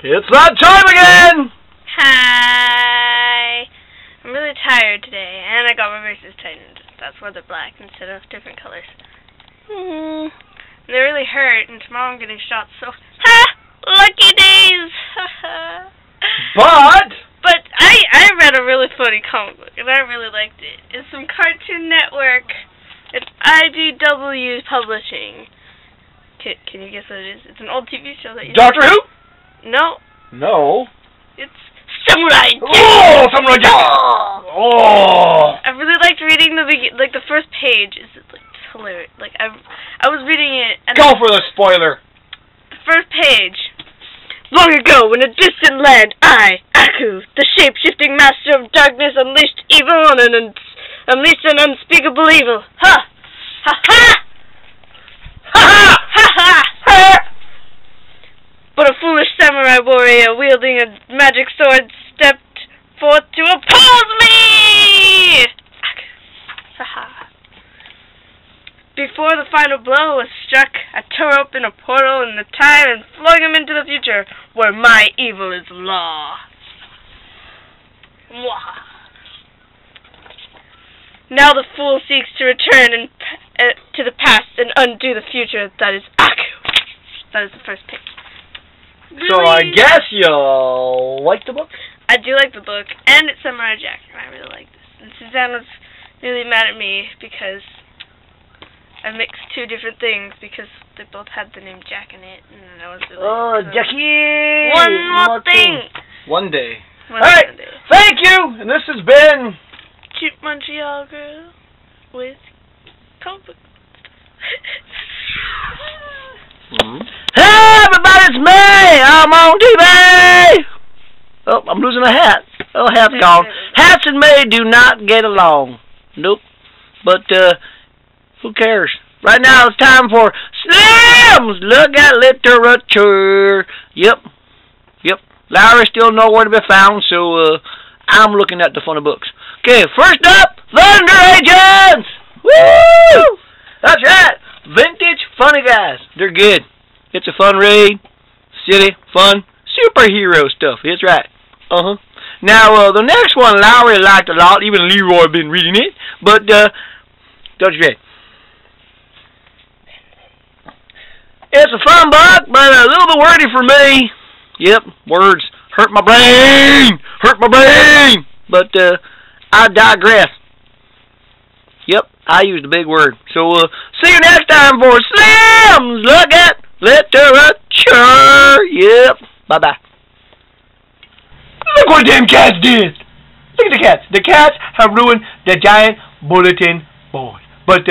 It's that time again! Hi. I'm really tired today, and I got my braces tightened. That's why they're black instead of different colors. They really hurt, and tomorrow I'm getting shots, so... Ha! Lucky days! But I read a really funny comic book, and I really liked it. It's from Cartoon Network. It's IDW Publishing. Can you guess what it is? It's an old TV show that you... Doctor Who? No. No. It's Samurai Jack! Oh, Samurai Jack! Oh! I really liked reading the first page. It's hilarious. I was reading it and Go for the spoiler. the first page. Long ago, in a distant land, I, Aku, the shape-shifting master of darkness, unleashed evil on unleashed an unspeakable evil. Ha! Ha ha! Ha ha! Ha ha! But a foolish samurai warrior wielding a magic sword stepped forth to oppose me! Ha ha. Before the final blow was struck, I tore open a portal in the time and flung him into the future, where my evil is law. Mwah. Now the fool seeks to return to the past and undo the future. That is Aku. That is the first page. So I guess you'll like the book? I do like the book, and it's Samurai Jack, and I really like this. And Suzanne was really mad at me because I mixed two different things because they both had the name Jack in it, and I was really... Oh, Jackie! One more thing! One day. One Alright, day. thank you! And this has been... Cute Montreal Girl with comic book stuff. Hey, everybody, it's me! I'm on TV! Oh, I'm losing a hat. Oh, hat's gone. Hats and me do not get along. Nope. But, who cares? Right now it's time for Slim's Look at Literature. Yep. Larry's still nowhere to be found, so, I'm looking at the funny books. Okay, first up, Thunder Agents! Woo! That's right. Vintage funny guys. They're good. It's a fun read. Silly, fun, superhero stuff. That's right. Now, the next one Lowry liked a lot. Even Leroy been reading it. But, don't you get it? It's a fun book, but a little bit wordy for me. Yep, words hurt my brain. But, I digress. Yep, I used a big word. So, see you next time for Slim's Look at Literature. Yep, bye-bye. Look what them cats did. Look at the cats. The cats have ruined the giant bulletin board. But,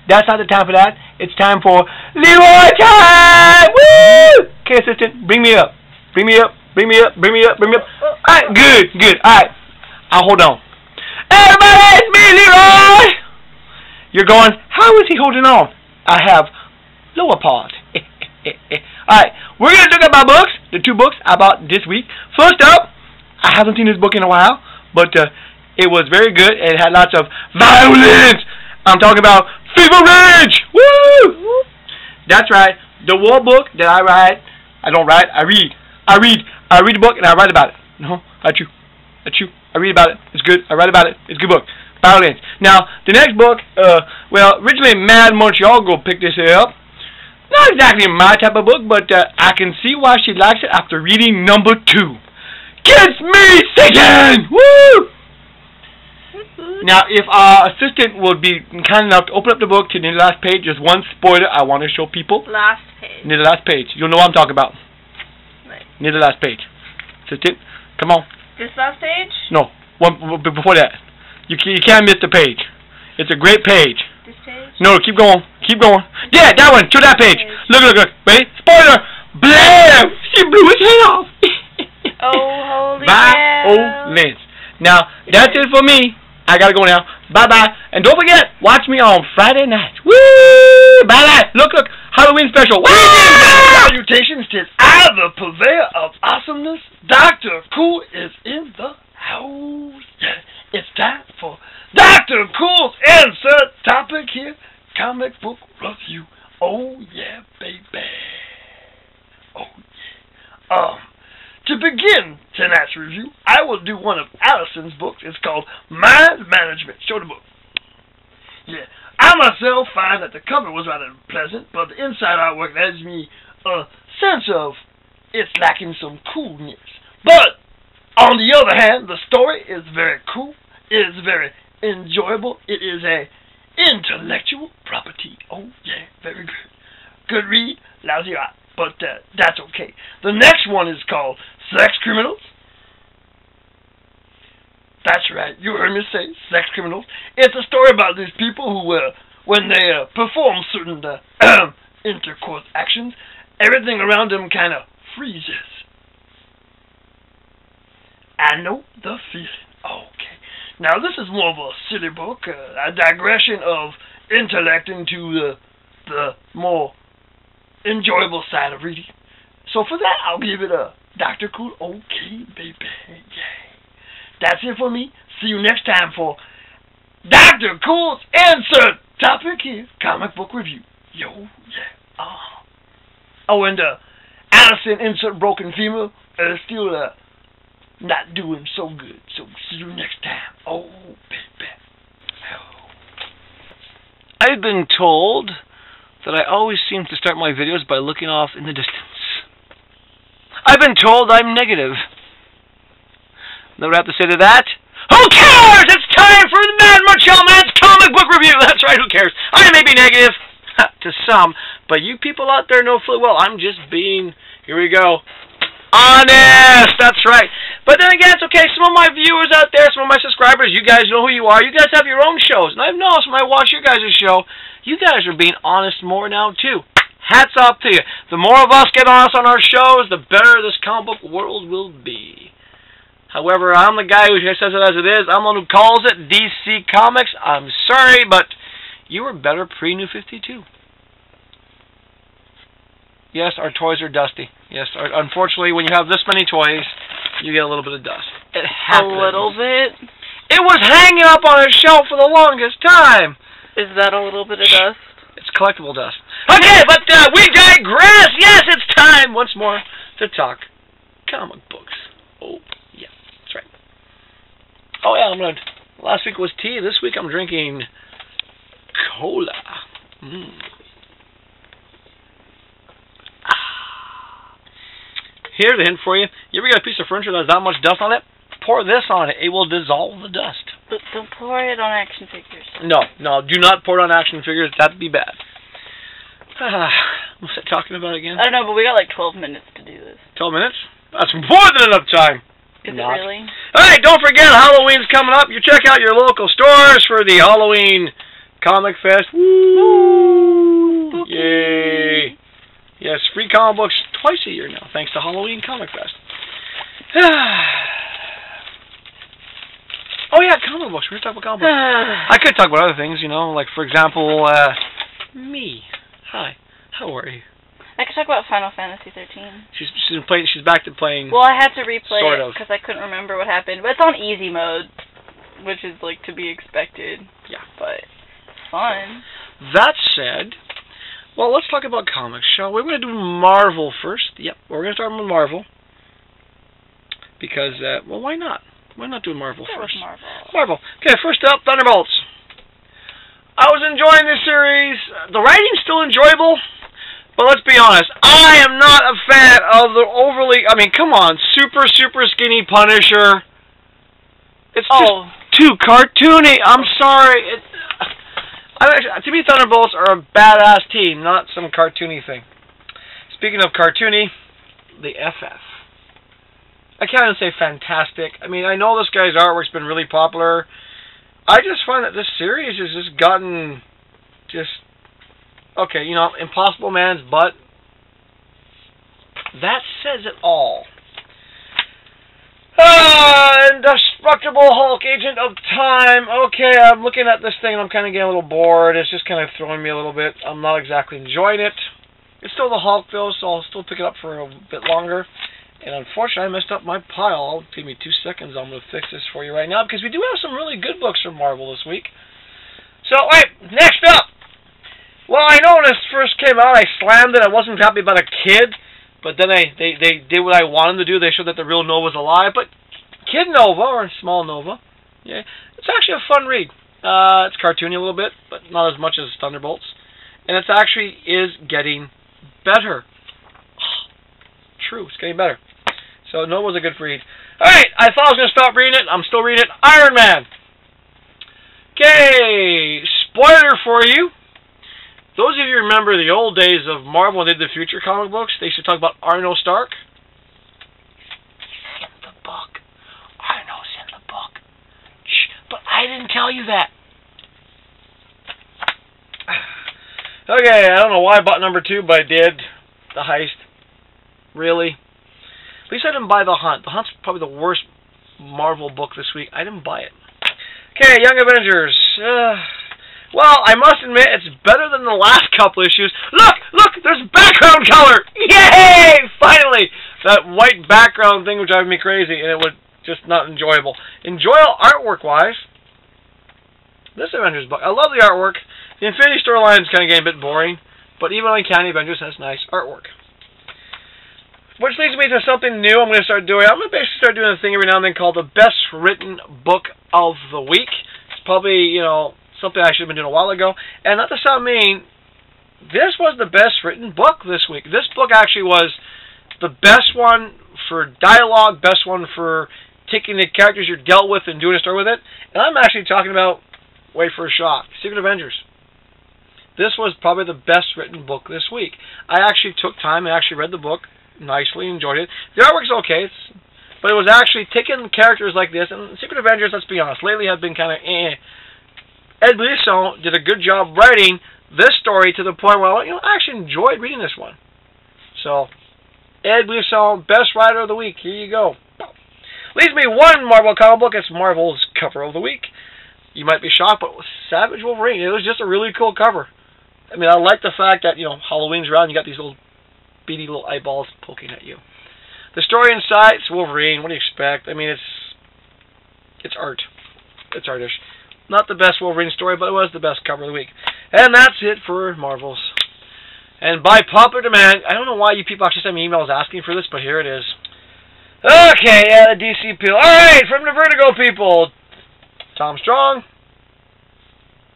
that's not the time for that. It's time for Leroy time! Woo! Okay, assistant, bring me up. Bring me up. Alright, good. Alright, I'll hold on. Everybody, it's me, Leroy! You're going, how is he holding on? I have lower part. Alright, we're going to look at my books, the two books I bought this week. First up, I haven't seen this book in a while, but it was very good. It had lots of violence. I'm talking about Fever Ridge! Woo! That's right. The war book that I read. I read the book and I write about it. No, that's true. I read about it. It's good. I write about it. It's a good book. Violence. Now, the next book, originally Mad Montreal Girl picked this up. Not exactly my type of book, but I can see why she likes it after reading number 2. Kiss Me, Satan! Woo! Now, if our assistant would be kind enough to open up the book to the last page, there's one spoiler I want to show people. Last page. Near the last page. You'll know what I'm talking about. Right. Near the last page. Assistant, come on. This last page? No, one before that. You can't miss the page. It's a great page. This page? No, keep going. Yeah, that one. Show that page. Look. Ready? Spoiler! Blam! She blew his head off. Oh, holy cow. Violence. Now, that's it for me. I gotta go now. Bye-bye. And don't forget, watch me on Friday night. Woo! Bye-bye. Look. Halloween special. Salutations, 'tis I, the purveyor of awesomeness. Dr. Cool is in the house. It's time for Dr. Cool's insert topic here. Comic book review. Oh, yeah, baby. Oh, yeah. It's called Mind Management. Show the book. Yeah. I myself find that the cover was rather pleasant, but the inside artwork has me a sense of it's lacking some coolness. But, on the other hand, the story is very cool. It is very enjoyable. It is a intellectual property. Oh, yeah, very good. Good read, lousy art, but that's okay. The next one is called Sex Criminals. That's right, you heard me say sex criminals. It's a story about these people who, when they perform certain intercourse actions, everything around them kind of freezes. I know the feeling. Okay. Now, this is more of a silly book, a digression of intellect into the more enjoyable side of reading. So for that, I'll give it a Dr. Cool. Okay, baby. Yeah. That's it for me. See you next time for Dr. Cool's Insert Topic here, Comic Book Review. Yo, yeah. Oh, and Allison Insert Broken Female is still not doing so good. So see you next time. Oh, baby. Oh. I've been told that I always seem to start my videos by looking off in the distance. I've been told I'm negative. Know what I have to say to that? Who cares? It's time for the Mad Marshall Man's Comic Book Review. That's right, who cares? I may be negative to some, but you people out there know full well I'm just being, here we go, honest. That's right. But then again, it's okay. Some of my viewers out there, some of my subscribers, you guys know who you are. You guys have your own shows. And I've noticed when I watch your guys' show, you guys are being honest more now, too. Hats off to you. The more of us get honest on our shows, the better this comic book world will be. However, I'm the guy who says it as it is. I'm the one who calls it DC Comics. I'm sorry, but you were better pre-New 52. Yes, our toys are dusty. Yes, unfortunately, when you have this many toys, you get a little bit of dust. It happens. A little bit? It was hanging up on a shelf for the longest time. Is that a little bit of dust? It's collectible dust. Okay, but we digress. Yes, it's time once more to talk comic books. Oh, yeah, that's right. Oh, yeah, last week was tea. This week I'm drinking cola. Here's the hint for you. You ever get a piece of furniture that has that much dust on it? Pour this on it. It will dissolve the dust. But don't pour it on action figures. No, do not pour it on action figures. That'd be bad. What's I talking about again? I don't know, but we got like 12 minutes to do this. 12 minutes? That's more than enough time. Is it really? Alright, don't forget, Halloween's coming up. You check out your local stores for the Halloween Comic Fest. Woo! Yay! Yes, free comic books twice a year now, thanks to Halloween Comic Fest. Oh yeah, comic books. We're going to talk about comic books. I could talk about other things, you know, like for example, me. Hi, how are you? I could talk about Final Fantasy 13. She's back to playing. Well, I had to replay sort it because I couldn't remember what happened, but it's on easy mode, which is like to be expected. Yeah, but it's fun. That said, well, let's talk about comics, shall we? We're going to do Marvel first. Yep, we're going to start with Marvel because, well, why not? Why not do Marvel first? Marvel. Okay, first up, Thunderbolts. I was enjoying this series. The writing's still enjoyable, but let's be honest. I am not a fan of the overly, I mean, come on, super skinny Punisher. It's just too cartoony. I'm sorry. To me, Thunderbolts are a badass team, not some cartoony thing. Speaking of cartoony, the FF. I can't even say fantastic. I mean, I know this guy's artwork's been really popular. I just find that this series has just gotten okay, you know, Impossible Man's butt. That says it all. Indestructible Hulk, Agent of Time. Okay, I'm looking at this thing and I'm kind of getting a little bored. It's just kind of throwing me a little bit. I'm not exactly enjoying it. It's still the Hulk, though, so I'll still pick it up for a bit longer. And unfortunately, I messed up my pile. Give me 2 seconds. I'm going to fix this for you right now because we do have some really good books from Marvel this week. So, alright, next up. Well, I know when this first came out, I slammed it. I wasn't happy about a kid. But then they did what I wanted them to do. They showed that the real Nova's alive. But Kid Nova, or Small Nova, Yeah, it's actually a fun read. It's cartoony a little bit, but not as much as Thunderbolts. And it actually is getting better. True, it's getting better. So no, it was a good read. Alright, I thought I was going to stop reading it. I'm still reading it. Iron Man. Okay, spoiler for you. Those of you who remember the old days of Marvel when they did the Future comic books, they used to talk about Arno Stark. He's in the book. Arno's in the book. Shh, but I didn't tell you that. Okay, I don't know why I bought number 2, but I did. The Heist. Really? At least I didn't buy The Hunt. The Hunt's probably the worst Marvel book this week. I didn't buy it. Okay, Young Avengers. Well, I must admit, it's better than the last couple issues. Look, there's background color! Yay! Finally! That white background thing was driving me crazy, and it was just not enjoyable. Enjoyable artwork-wise. This Avengers book, I love the artwork. The Infinity storyline is kind of getting a bit boring, but even Uncanny Avengers has nice artwork. Which leads me to something new I'm going to start doing. I'm going to basically start doing a thing every now and then called the Best Written Book of the Week. It's probably, something I should have been doing a while ago. And not to sound mean, this was the best written book this week. This book actually was the best one for dialogue, best one for taking the characters you're dealt with and doing a story with it. And I'm actually talking about, wait for a shock, Secret Avengers. This was probably the best written book this week. I actually took time and actually read the book nicely, enjoyed it. The artwork's okay, but it was actually taking characters like this, and Secret Avengers, let's be honest, lately have been kind of Ed Brisson did a good job writing this story to the point where I actually enjoyed reading this one. So, Ed Brisson, best writer of the week. Here you go. Leaves me one Marvel comic book. It's Marvel's cover of the week. You might be shocked, but Savage Wolverine. It was just a really cool cover. I mean, I like the fact that Halloween's around. You got these little beady little eyeballs poking at you. The story inside, it's Wolverine. What do you expect? I mean, it's art. It's artish. Not the best Wolverine story, but it was the best cover of the week. And that's it for Marvels. And by popular demand, I don't know why you people actually send me emails asking for this, but here it is. Okay, yeah, the DC peel. Alright, from the Vertigo people. Tom Strong.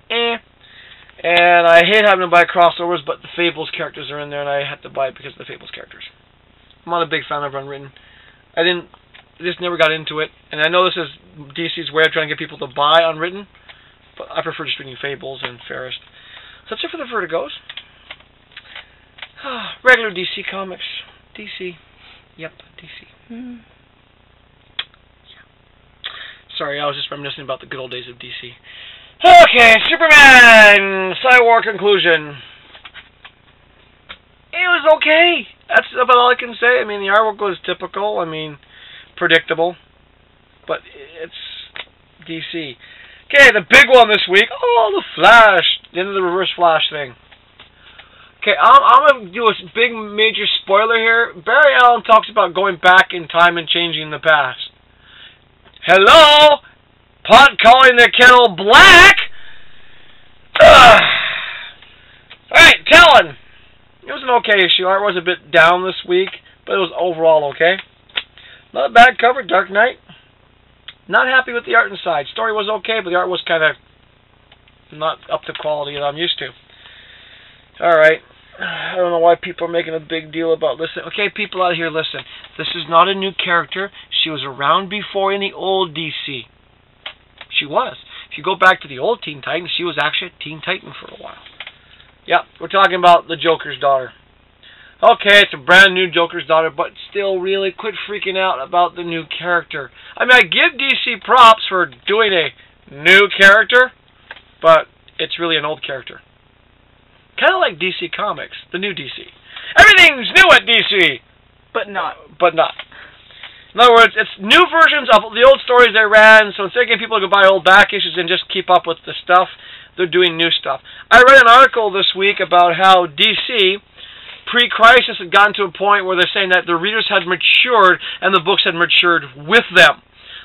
And I hate having to buy crossovers, but the Fables characters are in there, and I had to buy it because of the Fables characters. I'm not a big fan of Unwritten. I just never got into it. And I know this is DC's way of trying to get people to buy Unwritten, but I prefer just reading Fables and Fairest. So that's it for the Vertigos. Regular DC comics. DC. Yep, DC. Yeah. Sorry, I was just reminiscing about the good old days of DC. Okay, Superman! Cyborg conclusion. It was okay. That's about all I can say. I mean, the artwork was typical. I mean, predictable. But it's DC. Okay, the big one this week. Oh, the Flash. The end of the Reverse Flash thing. Okay, I'm going to do a big major spoiler here. Barry Allen talks about going back in time and changing the past. Hello? Pot calling the kettle black? Alright, Talon. It was an okay issue. Art was a bit down this week, but it was overall okay. Not a bad cover, Dark Knight. Not happy with the art inside. Story was okay, but the art was kind of not up to quality that I'm used to. Alright. I don't know why people are making a big deal about listen. Okay, people out here, listen. This is not a new character. She was around before in the old DC. She was. If you go back to the old Teen Titans, she was actually a Teen Titan for a while. Yep, we're talking about the Joker's daughter. Okay, it's a brand new Joker's daughter, but still really quit freaking out about the new character. I mean, I give DC props for doing a new character, but it's really an old character. Kind of like DC Comics, the new DC. Everything's new at DC! But not. But not. In other words, it's new versions of the old stories they ran, so instead of getting people to go buy old back issues and just keep up with the stuff, they're doing new stuff. I read an article this week about how DC, pre-Crisis, had gotten to a point where they're saying that the readers had matured and the books had matured with them.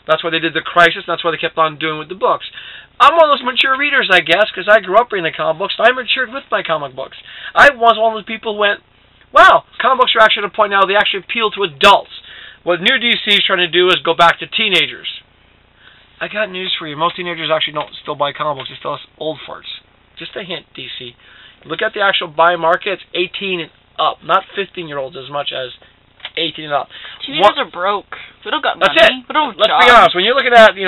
That's why they did the Crisis, and that's why they kept on doing with the books. I'm one of those mature readers, I guess, because I grew up reading the comic books, and I matured with my comic books. I was one of those people who went, wow, comic books are actually at a point now they actually appeal to adults. What new DC is trying to do is go back to teenagers. I got news for you. Most teenagers actually don't still buy comic books. They still have old farts. Just a hint, DC. Look at the actual buy market. It's 18 and up, not 15-year-olds as much as 18 and up. Teenagers are broke. We don't got money. That's it. We don't have Let's jobs. be honest. When you're looking at, $3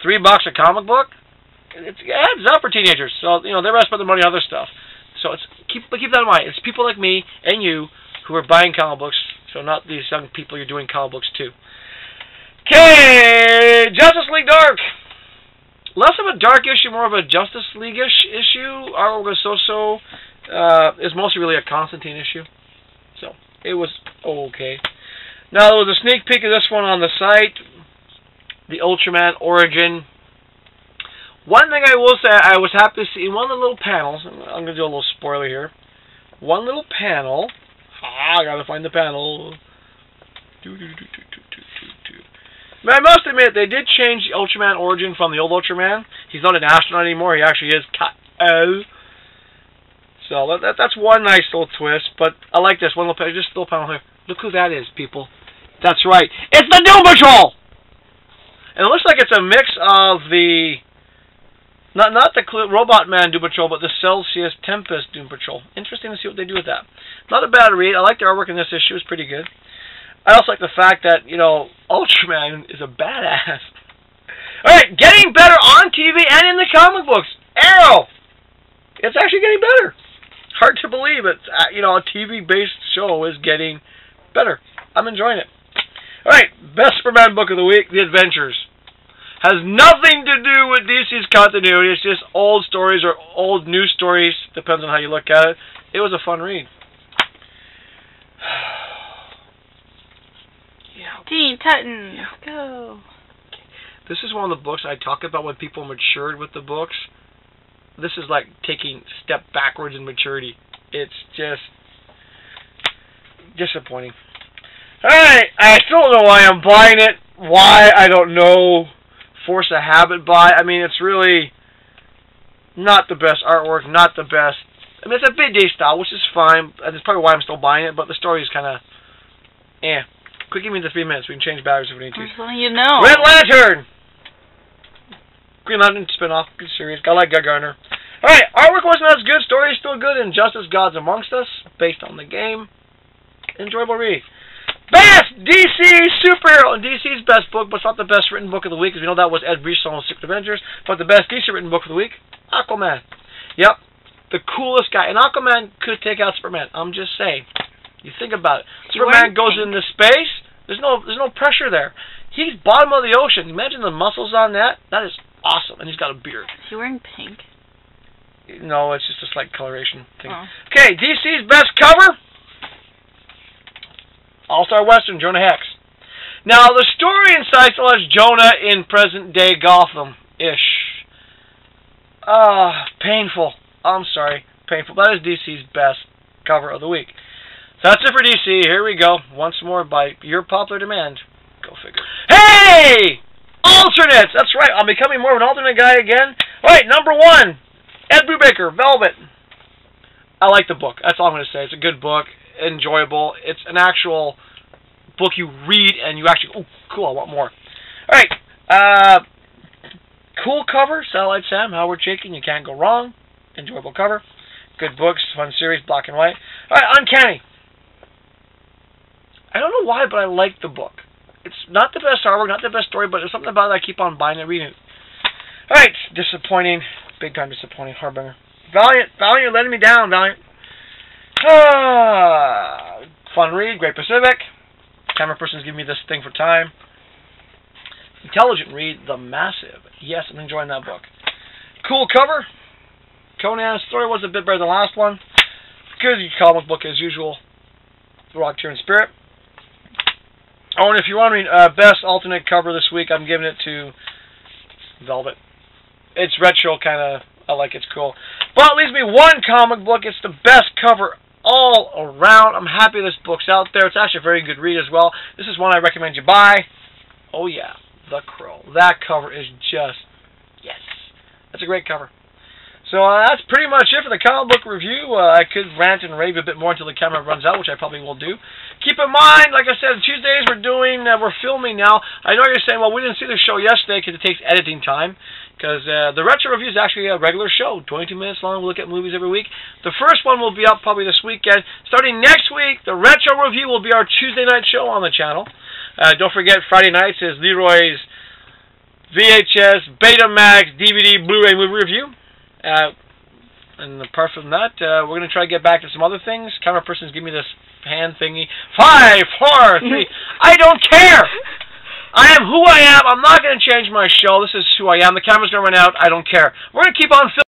a comic book, it adds up for teenagers. So, they rest spend their money on other stuff. So keep that in mind. It's people like me and you who are buying comic books. So not these young people you're doing comic books to. Okay, Justice League Dark. Less of a dark issue, more of a Justice League-ish issue. Artwork was so-so. It's mostly really a Constantine issue. So, it was okay. Now, there was a sneak peek of this one on the site. The Ultraman Origin. One thing I will say, I was happy to see in one of the little panels. I'm going to do a little spoiler here. One little panel. I got to find the panel. I must admit, they did change the Ultraman origin from the old Ultraman. He's not an astronaut anymore. He actually is Kal-El. So that's one nice little twist. But I like this one little panel here. Look who that is, people. That's right. It's the Doom Patrol! And it looks like it's a mix of the... Not the Robot Man Doom Patrol, but the Celsius Tempest Doom Patrol. Interesting to see what they do with that. Not a bad read. I like the artwork in this issue. It's pretty good. I also like the fact that, Ultraman is a badass. Alright, getting better on TV and in the comic books. Arrow! It's actually getting better. Hard to believe it. A TV-based show is getting better. I'm enjoying it. Alright, best Superman book of the week, The Adventures. Has nothing to do with DC's continuity. It's just old stories or old news stories. Depends on how you look at it. It was a fun read. Teen Titans, go. This is one of the books I talk about when people matured with the books. This is like taking a step backwards in maturity. It's just disappointing. Alright, I still don't know why I'm buying it. Why, I don't know. Force a habit buy. I mean, it's really not the best artwork, not the best. I mean, it's a Big-Day style, which is fine. That's probably why I'm still buying it, but the story is kind of Quick, give me the 3 minutes. We can change batteries if we need to. Just letting you know. Red Lantern! Green Lantern spin-off. Good series. I like Guy Gardner. Alright, artwork wasn't as good. Story is still good. Injustice Gods Amongst Us, based on the game. Enjoyable read. Best DC superhero. DC's best book, but it's not the best written book of the week, because we know that was Ed Brisson's Secret Avengers. But the best DC written book of the week, Aquaman. Yep. The coolest guy. And Aquaman could take out Superman. I'm just saying. You think about it. Superman goes into space. There's no pressure there. He's bottom of the ocean. Imagine the muscles on that. That is awesome. And he's got a beard. Is he wearing pink? No, it's just a slight coloration thing. Oh. Okay, DC's best cover. All-Star Western, Jonah Hex. Now, the story inside still has Jonah in present-day Gotham-ish. Painful. I'm sorry. Painful. That is DC's best cover of the week. So that's it for DC. Here we go. Once more by your popular demand. Go figure. Hey! Alternates! That's right. I'm becoming more of an alternate guy again. Alright, number 1. Ed Brubaker, Velvet. I like the book. That's all I'm going to say. It's a good book. Enjoyable. It's an actual book you read and you actually, oh, cool, I want more. Alright. Cool cover. Satellite Sam, Howard Chaykin. You can't go wrong. Enjoyable cover. Good books. Fun series. Black and white. Alright, Uncanny. I don't know why, but I like the book. It's not the best artwork, not the best story, but there's something about it I keep on buying and reading it. Alright, disappointing. Big time disappointing. Harbinger. Valiant, you're letting me down, Valiant. Fun read, Great Pacific. Camera person's giving me this thing for time. Intelligent read, The Massive. Yes, I'm enjoying that book. Cool cover. Conan's story was a bit better than the last one. Good comic book as usual. The Rocketeer in Spirit. Oh, and if you're wondering, best alternate cover this week, I'm giving it to Velvet. It's retro, kind of. I like it. It's cool. Well, it leaves me one comic book. It's the best cover all around. I'm happy this book's out there. It's actually a very good read as well. This is one I recommend you buy. Oh, yeah. The Crow. That cover is just, yes. That's a great cover. So that's pretty much it for the comic book review. I could rant and rave a bit more until the camera runs out, which I probably will do. Keep in mind, like I said, Tuesdays we're filming now. I know you're saying, well, we didn't see the show yesterday because it takes editing time. Because the Retro Review is actually a regular show, 22 minutes long. We look at movies every week. The first one will be up probably this weekend. Starting next week, the Retro Review will be our Tuesday night show on the channel. Don't forget, Friday nights is Leroy's VHS, Betamax, DVD, Blu-ray movie review. And apart from that, we're going to try to get back to some other things. Camera person's give me this hand thingy. 5, 4, 3. I don't care! I am who I am. I'm not going to change my show. This is who I am. The camera's going to run out. I don't care. We're going to keep on filming.